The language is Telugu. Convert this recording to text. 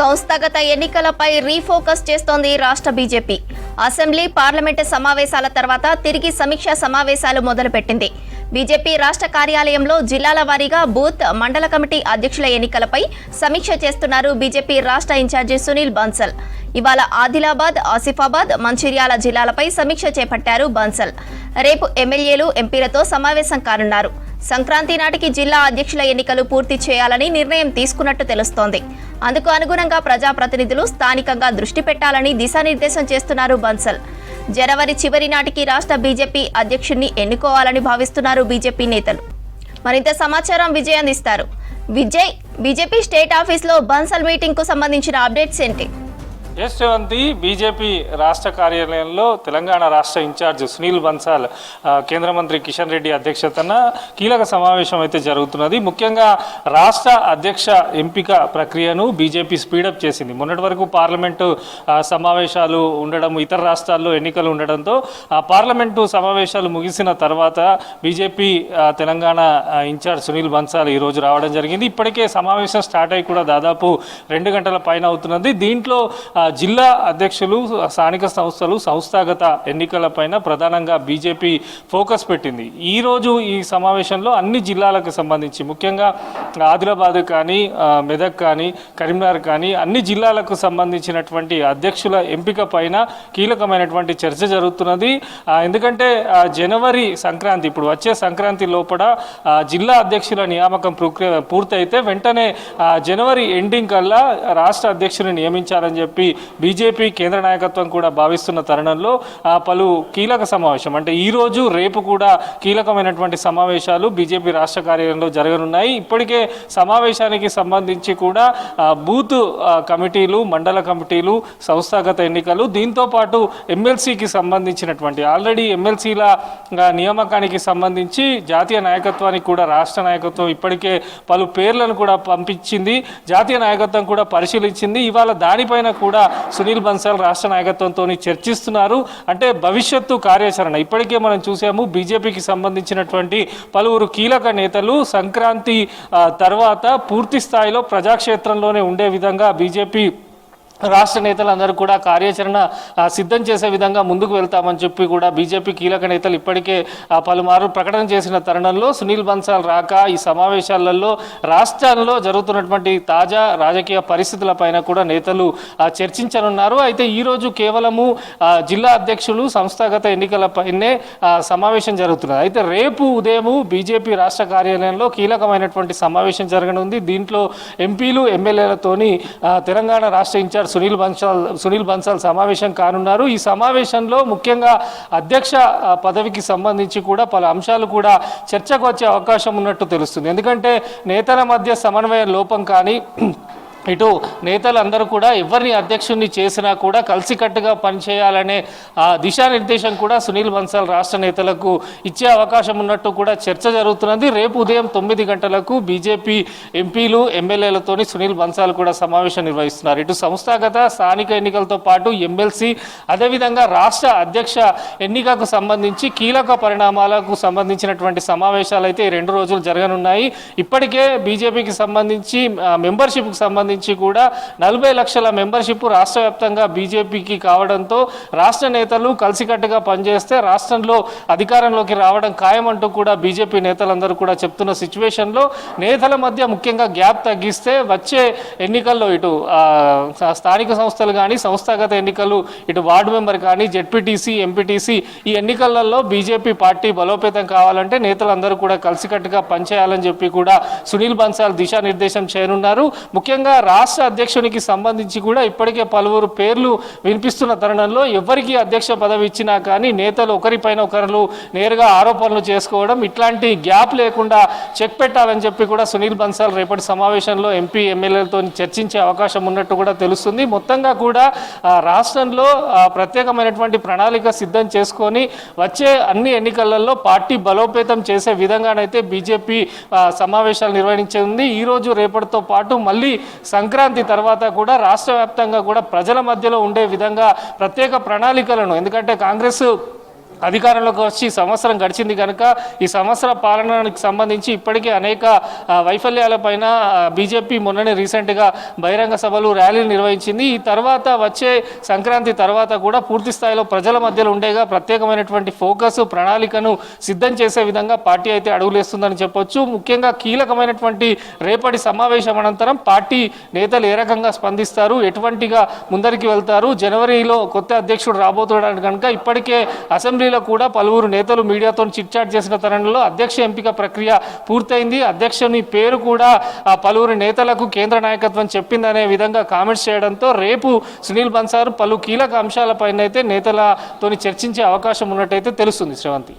సంస్థాగత ఎన్నికలపై రీఫోకస్ చేస్తోంది రాష్ట్ర బీజేపీ. అసెంబ్లీ, పార్లమెంటు సమావేశాల తర్వాత తిరిగి సమీక్షా సమావేశాలు మొదలుపెట్టింది. బీజేపీ రాష్ట్ర కార్యాలయంలో జిల్లాల వారీగా బూత్, మండల కమిటీ అధ్యక్షుల ఎన్నికలపై సమీక్ష చేస్తున్నారు బీజేపీ రాష్ట్ర ఇన్ఛార్జి సునీల్ బన్సల్. ఇవాళ ఆదిలాబాద్, ఆసిఫాబాద్, మంచిర్యాల జిల్లాలపై సమీక్ష చేపట్టారు బన్సల్. రేపు ఎమ్మెల్యేలు, ఎంపీలతో సమావేశం కానున్నారు. సంక్రాంతి నాటికి జిల్లా అధ్యక్షుల ఎన్నికలు పూర్తి చేయాలని నిర్ణయం తీసుకున్నట్టు తెలుస్తోంది. అందుకు అనుగుణంగా ప్రజాప్రతినిధులు స్థానికంగా దృష్టి పెట్టాలని దిశానిర్దేశం చేస్తున్నారు బన్సల్. జనవరి చివరి నాటికి రాష్ట్ర బీజేపీ అధ్యక్షుడిని ఎన్నుకోవాలని భావిస్తున్నారు బీజేపీ నేతలు. మరింత సమాచారం విజయ్ అందిస్తారు. విజయ్, బీజేపీ స్టేట్ ఆఫీస్లో బన్సల్ మీటింగ్ కు సంబంధించిన అప్డేట్స్ ఏంటి? శ్రవంతి, బీజేపీ రాష్ట్ర కార్యాలయంలో తెలంగాణ రాష్ట్ర ఇన్ఛార్జ్ సునీల్ బన్సాల్, కేంద్ర మంత్రి కిషన్ రెడ్డి అధ్యక్షతన కీలక సమావేశం అయితే జరుగుతున్నది. ముఖ్యంగా రాష్ట్ర అధ్యక్ష ఎంపిక ప్రక్రియను బీజేపీ స్పీడప్ చేసింది. మొన్నటి వరకు పార్లమెంటు సమావేశాలు ఉండడం, ఇతర రాష్ట్రాల్లో ఎన్నికలు ఉండడంతో పార్లమెంటు సమావేశాలు ముగిసిన తర్వాత బీజేపీ తెలంగాణ ఇన్ఛార్జ్ సునీల్ బన్సాల్ ఈరోజు రావడం జరిగింది. ఇప్పటికే సమావేశం స్టార్ట్ అయ్యి కూడా దాదాపు 2 గంటల పైన అవుతున్నది. దీంట్లో జిల్లా అధ్యక్షులు, స్థానిక సంస్థలు, సంస్థాగత ఎన్నికలపైన ప్రధానంగా బీజేపీ ఫోకస్ పెట్టింది. ఈరోజు ఈ సమావేశంలో అన్ని జిల్లాలకు సంబంధించి, ముఖ్యంగా ఆదిలాబాద్ కానీ, మెదక్ కానీ, కరీంనగర్ కానీ అన్ని జిల్లాలకు సంబంధించినటువంటి అధ్యక్షుల ఎంపిక పైన కీలకమైనటువంటి చర్చ జరుగుతున్నది. ఎందుకంటే జనవరి సంక్రాంతి, ఇప్పుడు వచ్చే సంక్రాంతి లోపల జిల్లా అధ్యక్షుల నియామకం పూర్తయితే వెంటనే జనవరి ఎండింగ్ కల్లా రాష్ట్ర అధ్యక్షుని నియమించాలని చెప్పి బీజేపీ కేంద్ర నాయకత్వం కూడా భావిస్తున్న తరుణంలో పలు కీలక సమావేశం, అంటే ఈరోజు రేపు కూడా కీలకమైనటువంటి సమావేశాలు బీజేపీ రాష్ట్ర కార్యాలయంలో జరగనున్నాయి. ఇప్పటికే సమావేశానికి సంబంధించి కూడా బూత్ కమిటీలు, మండల కమిటీలు, సంస్థాగత ఎన్నికలు, దీంతో పాటు ఎమ్మెల్సీకి సంబంధించినటువంటి ఆల్రెడీ ఎమ్మెల్సీల నియామకానికి సంబంధించి జాతీయ నాయకత్వానికి కూడా రాష్ట్ర నాయకత్వం ఇప్పటికే పలు పేర్లను కూడా పంపించింది. జాతీయ నాయకత్వం కూడా పరిశీలించింది. ఇవాళ దానిపైన కూడా సునీల్ బన్సాల్ రాష్ట్ర నాయకత్వంతో చర్చిస్తున్నారు. అంటే భవిష్యత్తు కార్యాచరణ ఇప్పటికే మనం చూసాము. బీజేపీకి సంబంధించినటువంటి పలువురు కీలక నేతలు సంక్రాంతి తర్వాత పూర్తి స్థాయిలో ప్రజాక్షేత్రంలోనే ఉండే విధంగా బీజేపీ రాష్ట్ర నేతలందరూ కూడా కార్యాచరణ సిద్ధం చేసే విధంగా ముందుకు వెళ్తామని చెప్పి కూడా బీజేపీ కీలక నేతలు ఇప్పటికే పలుమార్లు ప్రకటన చేసిన తరుణంలో సునీల్ బన్సాల్ రాక ఈ సమావేశాలలో రాష్ట్రాల్లో జరుగుతున్నటువంటి తాజా రాజకీయ పరిస్థితులపైన కూడా నేతలు చర్చించనున్నారు. అయితే ఈరోజు కేవలము జిల్లా అధ్యక్షులు, సంస్థాగత ఎన్నికలపైనే సమావేశం జరుగుతున్నది. అయితే రేపు ఉదయం బీజేపీ రాష్ట్ర కార్యాలయంలో కీలకమైనటువంటి సమావేశం జరగనుంది. దీంట్లో ఎంపీలు, ఎమ్మెల్యేలతోని తెలంగాణ రాష్ట్ర ఇన్ఛార్జ్ సునీల్ బన్సాల్ సమావేశం కానున్నారు. ఈ సమావేశంలో ముఖ్యంగా అధ్యక్ష పదవికి సంబంధించి కూడా పలు అంశాలు కూడా చర్చకు వచ్చే అవకాశం ఉన్నట్టు తెలుస్తుంది. ఎందుకంటే నేతల మధ్య సమన్వయ లోపం కానీ, ఇటు నేతలందరూ కూడా ఎవరిని అధ్యక్షుడిని చేసినా కూడా కలిసికట్టుగా పనిచేయాలనే దిశానిర్దేశం కూడా సునీల్ బన్సాల్ రాష్ట్ర నేతలకు ఇచ్చే అవకాశం ఉన్నట్టు కూడా చర్చ జరుగుతున్నది. రేపు ఉదయం 9 గంటలకు బీజేపీ ఎంపీలు, ఎమ్మెల్యేలతోని సునీల్ బన్సాల్ కూడా సమావేశం నిర్వహిస్తున్నారు. ఇటు సంస్థాగత, స్థానిక ఎన్నికలతో పాటు ఎమ్మెల్సీ, అదేవిధంగా రాష్ట్ర అధ్యక్ష ఎన్నికకు సంబంధించి కీలక పరిణామాలకు సంబంధించినటువంటి సమావేశాలు అయితే 2 రోజులు జరగనున్నాయి. ఇప్పటికే బీజేపీకి సంబంధించి మెంబర్షిప్కి సంబంధించి కూడా 40 లక్షల మెంబర్షిప్ రాష్ట్ర వ్యాప్తంగా బీజేపీకి కావడంతో రాష్ట్ర నేతలు కలిసికట్టుగా పనిచేస్తే రాష్ట్రంలో అధికారంలోకి రావడం ఖాయమంటూ కూడా బీజేపీ నేతలందరూ కూడా చెప్తున్న సిచ్యువేషన్లో నేతల మధ్య ముఖ్యంగా గ్యాప్ తగ్గిస్తే వచ్చే ఎన్నికల్లో ఇటు స్థానిక సంస్థలు కానీ, సంస్థాగత ఎన్నికలు, ఇటు వార్డు మెంబర్ కానీ, జెడ్పీటీసీ, ఎంపీటీసీ ఈ ఎన్నికలలో బీజేపీ పార్టీ బలోపేతం కావాలంటే నేతలందరూ కూడా కలిసికట్టుగా పనిచేయాలని చెప్పి కూడా సునీల్ బన్సాల్ దిశానిర్దేశం చేయనున్నారు. ముఖ్యంగా రాష్ట్ర అధ్యక్షునికి సంబంధించి కూడా ఇప్పటికే పలువురు పేర్లు వినిపిస్తున్న తరుణంలో ఎవరికి అధ్యక్ష పదవి ఇచ్చినా కానీ నేతలు ఒకరిపైన ఒకరు నేరుగా ఆరోపణలు చేసుకోవడం, ఇట్లాంటి గ్యాప్ లేకుండా చెక్ పెట్టాలని చెప్పి కూడా సునీల్ బన్సాల్ రేపటి సమావేశంలో ఎంపీ, ఎమ్మెల్యేలతో చర్చించే అవకాశం ఉన్నట్టు కూడా తెలుస్తుంది. మొత్తంగా కూడా రాష్ట్రంలో ప్రత్యేకమైనటువంటి ప్రణాళిక సిద్ధం చేసుకొని వచ్చే అన్ని ఎన్నికలలో పార్టీ బలోపేతం చేసే విధంగానైతే బీజేపీ సమావేశాలు నిర్వహించింది. ఈరోజు రేపటితో పాటు మళ్ళీ సంక్రాంతి తర్వాత కూడా రాష్ట్ర వ్యాప్తంగా కూడా ప్రజల మధ్యలో ఉండే విధంగా ప్రత్యేక ప్రణాళికలను, ఎందుకంటే కాంగ్రెస్ అధికారంలోకి వచ్చి సంవత్సరం గడిచింది కనుక ఈ సంవత్సర పాలనకు సంబంధించి ఇప్పటికే అనేక వైఫల్యాలపైన బీజేపీ మొన్ననే రీసెంట్గా బహిరంగ సభలు ర్యాలీలు నిర్వహించింది. ఈ తర్వాత వచ్చే సంక్రాంతి తర్వాత కూడా పూర్తి స్థాయిలో ప్రజల మధ్యలో ఉండేగా ప్రత్యేకమైనటువంటి ఫోకస్ ప్రణాళికను సిద్ధం చేసే విధంగా పార్టీ అయితే అడుగులేస్తుందని చెప్పొచ్చు. ముఖ్యంగా కీలకమైనటువంటి రేపటి సమావేశం అనంతరం పార్టీ నేతలు ఏ రకంగా స్పందిస్తారు, ఎటువంటిగా ముందరికి వెళ్తారు, జనవరిలో కొత్త అధ్యక్షుడు రాబోతున్నాడు కనుక ఇప్పటికే అసెంబ్లీ కూడా పలువురు నేతలు మీడియాతో చిట్చాట్ చేసిన తరుణంలో అధ్యక్ష ఎంపిక ప్రక్రియ పూర్తయింది. అధ్యక్షుని పేరు కూడా పలువురు నేతలకు కేంద్ర నాయకత్వం చెప్పిందనే విధంగా కామెంట్స్ చేయడంతో రేపు సునీల్ బన్సాల్ పలు కీలక అంశాలపైన అయితే నేతలతో చర్చించే అవకాశం ఉన్నట్టయితే తెలుస్తుంది. శ్రవంతి.